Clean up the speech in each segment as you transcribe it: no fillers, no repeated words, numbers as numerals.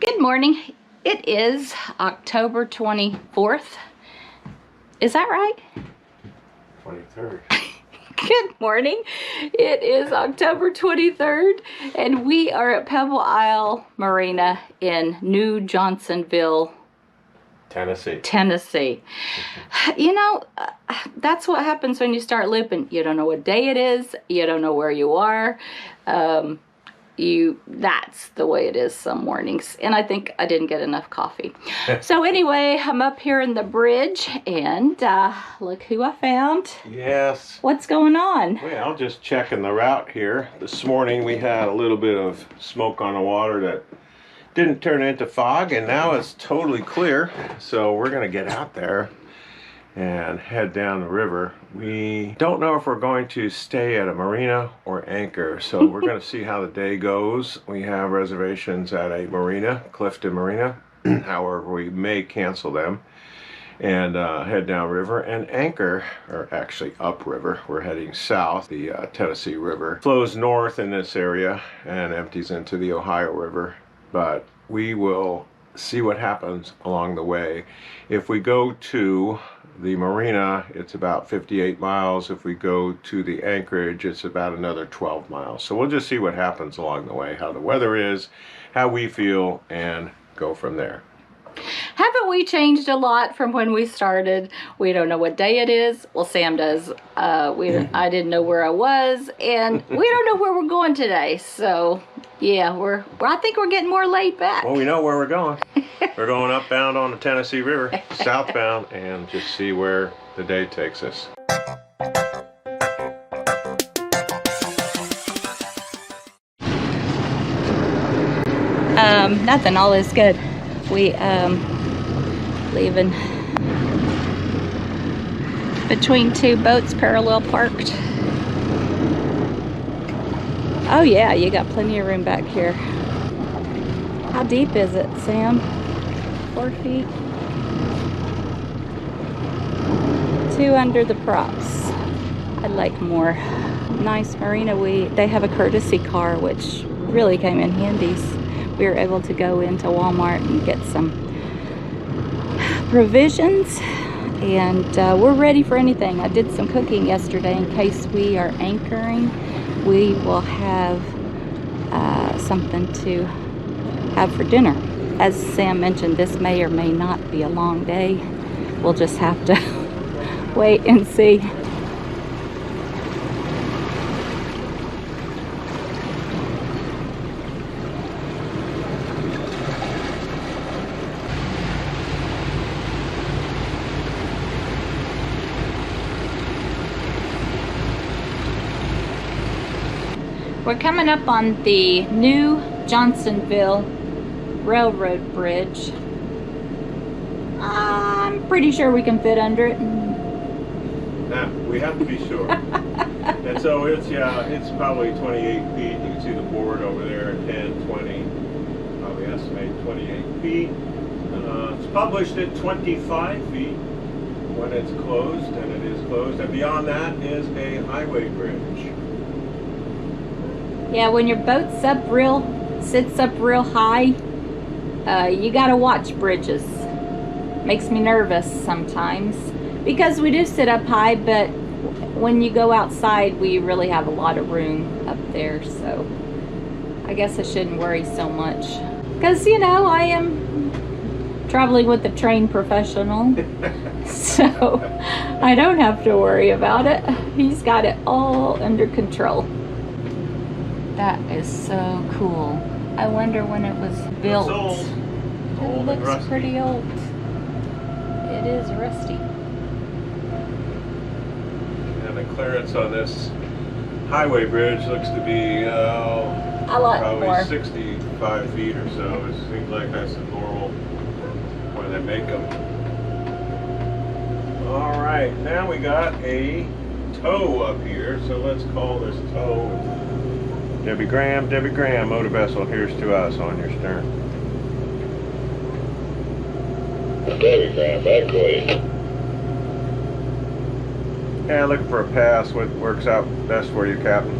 Good morning. It is October 24th. Is that right? 23rd. Good morning. It is October 23rd, and we are at Pebble Isle Marina in New Johnsonville, Tennessee. You know, that's what happens when you start looping. You don't know what day it is. You don't know where you are. That's the way it is some mornings, and I think I didn't get enough coffee. So anyway, I'm up here in the bridge, and look who I found. Yes. What's going on? Well, just checking the route here. This morning we had a little bit of smoke on the water that didn't turn into fog, and now it's totally clear. So we're gonna get out there and head down the river. We don't know if we're going to stay at a marina or anchor, so we're going to see how the day goes. We have reservations at a marina, Clifton Marina. However, we may cancel them and head down river and anchor, or actually upriver. We're heading south. The Tennessee River flows north in this area and empties into the Ohio River, but we will see what happens along the way. If we go to the marina, it's about 58 miles. If we go to the anchorage, it's about another 12 miles. So we'll just see what happens along the way, how the weather is, how we feel, and go from there. Haven't we changed a lot from when we started? We don't know what day it is. Well, Sam does. I didn't know where I was, and we don't know where we're going today. So yeah, I think we're getting more laid back. Well, we know where we're going. We're going upbound on the Tennessee River, southbound, and just see where the day takes us. Nothing. All is good. We leaving between two boats parallel parked. Oh yeah, you got plenty of room back here. How deep is it, Sam? 4 feet? 2 under the props. I'd like more. Nice marina. They have a courtesy car, which really came in handy. We were able to go into Walmart and get some provisions, and we're ready for anything. I did some cooking yesterday in case we are anchoring. We will have something to have for dinner. As Sam mentioned, this may or may not be a long day. We'll just have to wait and see. We're coming up on the new Johnsonville Railroad Bridge. I'm pretty sure we can fit under it. Yeah, we have to be sure. And so it's probably 28 feet. You can see the board over there at 10, 20. We estimate 28 feet. It's published at 25 feet when it's closed, and it is closed. And beyond that is a highway bridge. Yeah, when your boat sits up real high, you gotta watch bridges. Makes me nervous sometimes because we do sit up high, but when you go outside, we really have a lot of room up there. So I guess I shouldn't worry so much because, you know, I am traveling with a trained professional, so I don't have to worry about it. He's got it all under control. That is so cool. I wonder when it was built. It's old. It looks pretty old. It is rusty. And the clearance on this highway bridge looks to be a lot probably more. 65 feet or so. It seems like that's the normal when they make them. All right, now we got a tow up here, so let's call this tow. Debbie Graham, motor vessel, here's to us on your stern. Debbie Graham, back away. Yeah, looking for a pass. What works out best for you, Captain?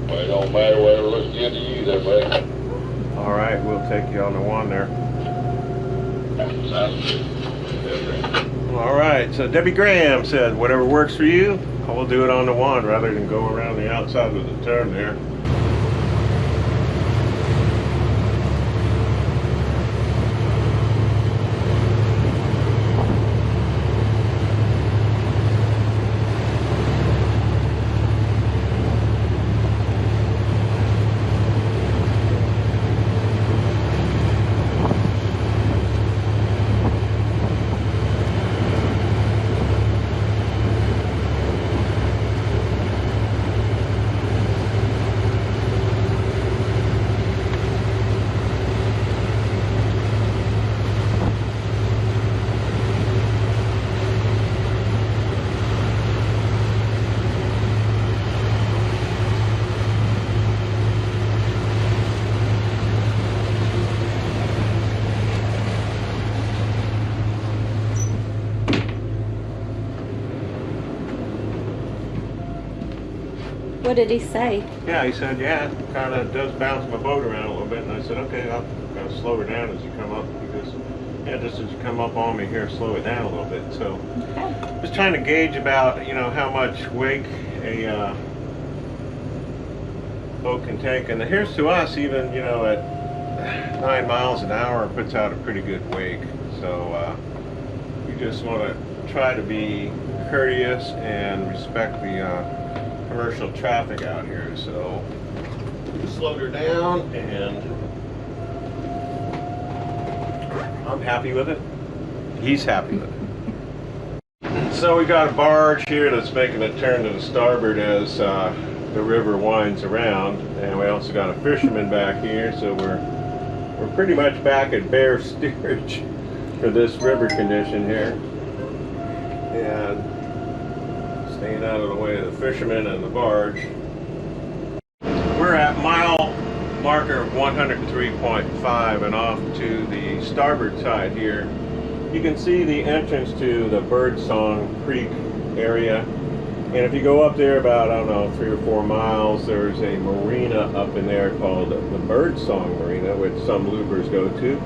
Well, it don't matter, whatever looks good to you there, buddy. All All right, we'll take you on the one there. Sounds good. Yeah, All right, so Debbie Graham said, whatever works for you, we'll do it on the one rather than go around the outside of the turn there. What did he say? Yeah, he said, yeah, it kind of does bounce my boat around a little bit. And I said, okay, I'll kind of slow her down as you come up. Because, yeah, just as you come up on me here, slow it down a little bit. So, Okay. just trying to gauge about, you know, how much wake a boat can take. And here's to us, even, you know, at 9 miles an hour, puts out a pretty good wake. So, we just want to try to be courteous and respect the commercial traffic out here. So we slowed her down, and I'm happy with it. He's happy with it. So we got a barge here that's making a turn to the starboard as the river winds around, and we also got a fisherman back here. So we're pretty much back at bare steerage for this river condition here, and staying out of the way of the fishermen and the barge. We're at mile marker 103.5 and off to the starboard side here. You can see the entrance to the Birdsong Creek area. And if you go up there about, I don't know, 3 or 4 miles, there's a marina up in there called the Birdsong Marina, which some loopers go to.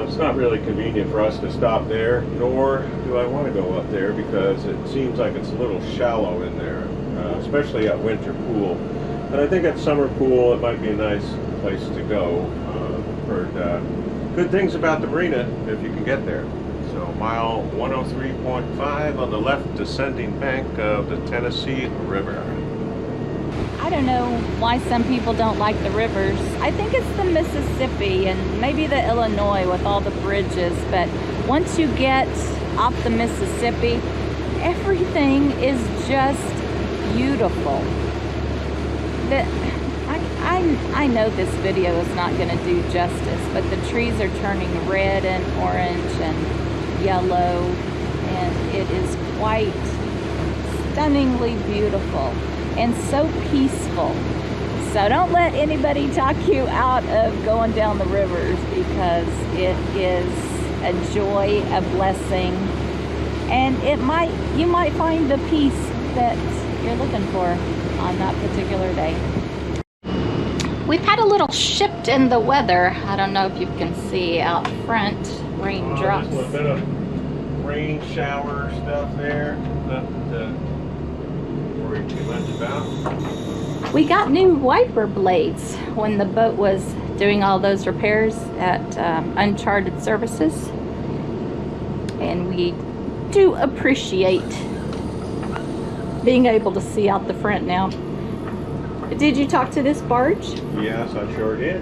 It's not really convenient for us to stop there, nor do I want to go up there because it seems like it's a little shallow in there, especially at winter pool. But I think at summer pool it might be a nice place to go. Heard good things about the marina if you can get there. So mile 103.5 on the left descending bank of the Tennessee River. I don't know why some people don't like the rivers. I think it's the Mississippi and maybe the Illinois with all the bridges, but once you get off the Mississippi, everything is just beautiful. I know this video is not going to do justice, but the trees are turning red and orange and yellow, and it is quite stunningly beautiful and so peaceful. So don't let anybody talk you out of going down the rivers, because it is a joy, a blessing, and you might find the peace that you're looking for on that particular day. We've had a little shift in the weather. I don't know if you can see out front, raindrops. Just a bit of rain shower stuff there. Nothing to worry too much about. We got new wiper blades when the boat was doing all those repairs at Uncharted Services, and we do appreciate being able to see out the front now. Did you talk to this barge? Yes, I sure did.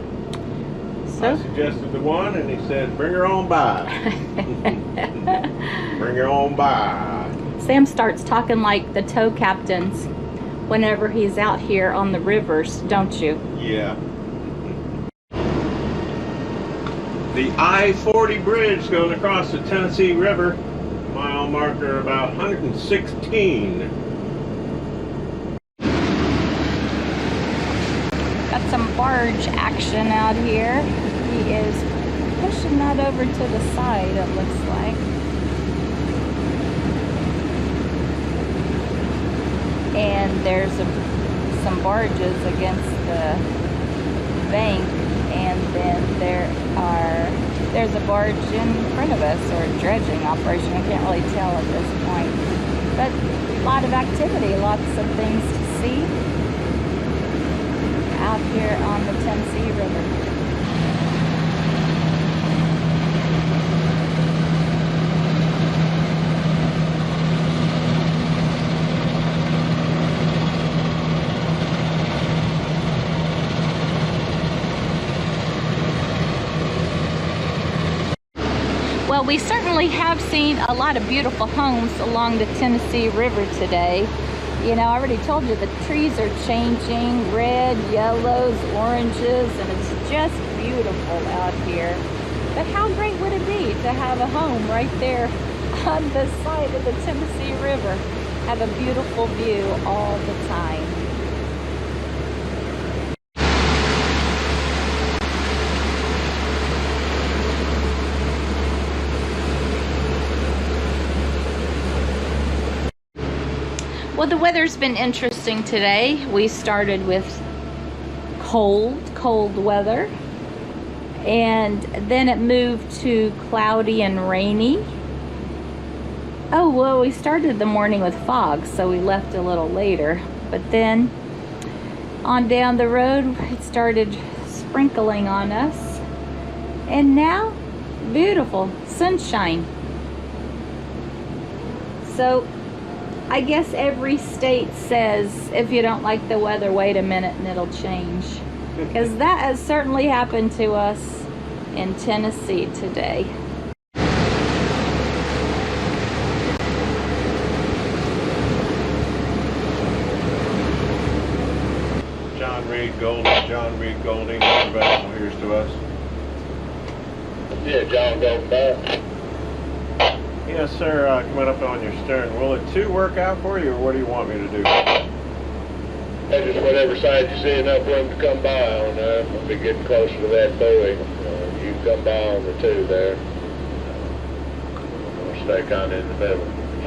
So? I suggested the one, and he said, bring her on by. Bring her on by. Sam starts talking like the tow captains whenever he's out here on the rivers, don't you? Yeah. The I-40 bridge going across the Tennessee River, mile marker about 116. Got some barge action out here. He is pushing that over to the side, it looks like. And there's some barges against the bank, and then there's a barge in front of us, or a dredging operation. I can't really tell at this point. But a lot of activity, lots of things to see out here on the Tennessee River. Well, we certainly have seen a lot of beautiful homes along the Tennessee River today. You know, I already told you the trees are changing, red, yellows, oranges, and it's just beautiful out here. But how great would it be to have a home right there on the side of the Tennessee River? Have a beautiful view all the time. Well, the weather's been interesting today. We started with cold weather, and then it moved to cloudy and rainy. Oh, well, we started the morning with fog, so we left a little later. But then on down the road, it started sprinkling on us. And now, beautiful sunshine. So I guess every state says, if you don't like the weather, wait a minute and it'll change. Because that has certainly happened to us in Tennessee today. John Reed Golding, professional, here's to us. Yeah, John Golding. Yes, sir. Coming up on your stern. Will it 2 work out for you, or what do you want me to do? Hey, just whatever side you see enough room to come by on. I'll be getting closer to that buoy. You can come by on the 2 there. We'll stay kind of in the middle,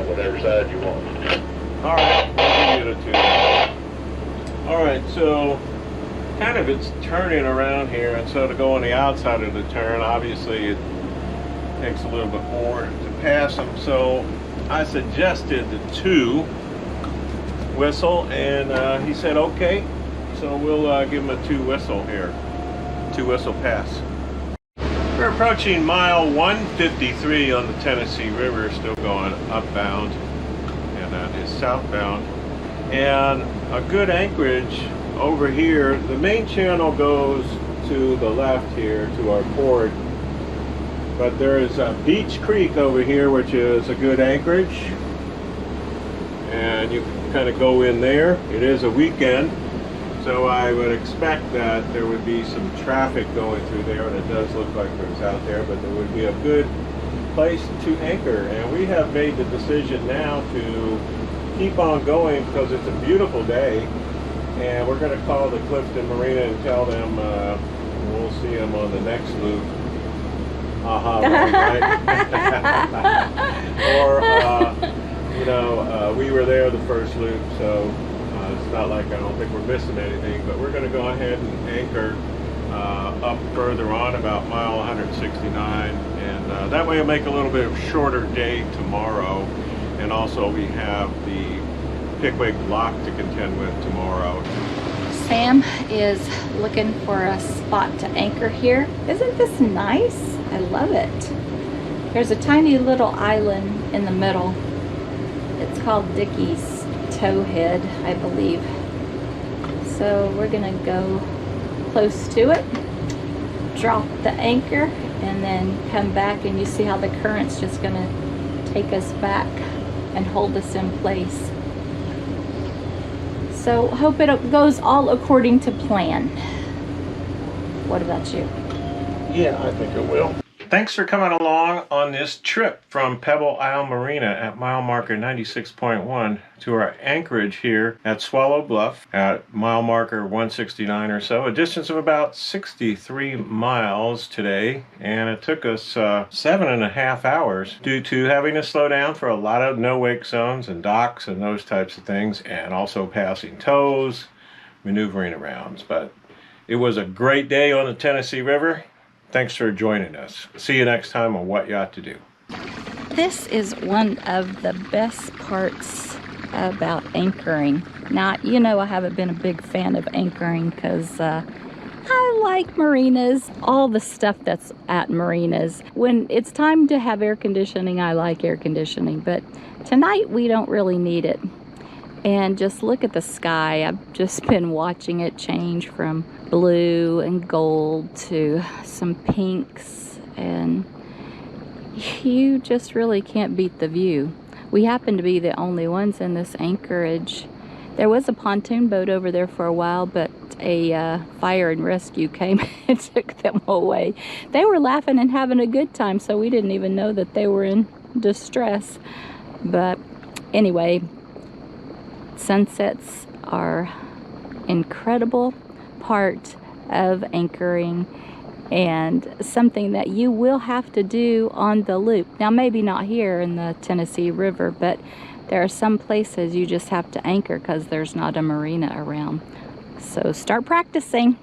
whatever side you want. All right, we'll give you the 2. All right, so kind of it's turning around here, and so to go on the outside of the turn, obviously it takes a little bit more to pass them. So I suggested the 2 whistle, and he said okay. So we'll give him a 2 whistle here, 2 whistle pass. We're approaching mile 153 on the Tennessee River, still going upbound, and that is southbound. And a good anchorage over here. The main channel goes to the left here to our port, but there is a Beach Creek over here, which is a good anchorage, and you can kind of go in there. It is a weekend, so I would expect that there would be some traffic going through there, and it does look like there's out there, but there would be a good place to anchor. And we have made the decision now to keep on going because it's a beautiful day, and we're going to call the Clifton Marina and tell them we'll see them on the next loop. Right? Or you know, we were there the first loop, so it's not like I don't think we're missing anything, but we're going to go ahead and anchor up further on about mile 169, and that way it'll make a little bit of shorter day tomorrow. And also we have the Pickwick Lock to contend with tomorrow. Sam is looking for a spot to anchor here. Isn't this nice? I love it. There's a tiny little island in the middle. It's called Dickey's Towhead, I believe. So we're gonna go close to it, drop the anchor, and then come back, and you see how the current's just gonna take us back and hold us in place. So hope it goes all according to plan. What about you? Yeah, I think it will. Thanks for coming along on this trip from Pebble Isle Marina at mile marker 96.1 to our anchorage here at Swallow Bluff at mile marker 169 or so. A distance of about 63 miles today, and it took us 7.5 hours due to having to slow down for a lot of no-wake zones and docks and those types of things, and also passing tows, maneuvering around. But It was a great day on the Tennessee River. Thanks for joining us. See you next time on What Yacht To Do. This is one of the best parts about anchoring. Now, you know I haven't been a big fan of anchoring because I like marinas, all the stuff that's at marinas. When it's time to have air conditioning, I like air conditioning, but tonight we don't really need it. And just look at the sky. I've just been watching it change from blue and gold to some pinks, and you just really can't beat the view. We happen to be the only ones in this anchorage. There was a pontoon boat over there for a while, but a fire and rescue came and took them away. They were laughing and having a good time, so we didn't even know that they were in distress. But anyway, sunsets are incredible part of anchoring and something that you will have to do on the loop. Now, maybe not here in the Tennessee River, but there are some places you just have to anchor because there's not a marina around. So start practicing.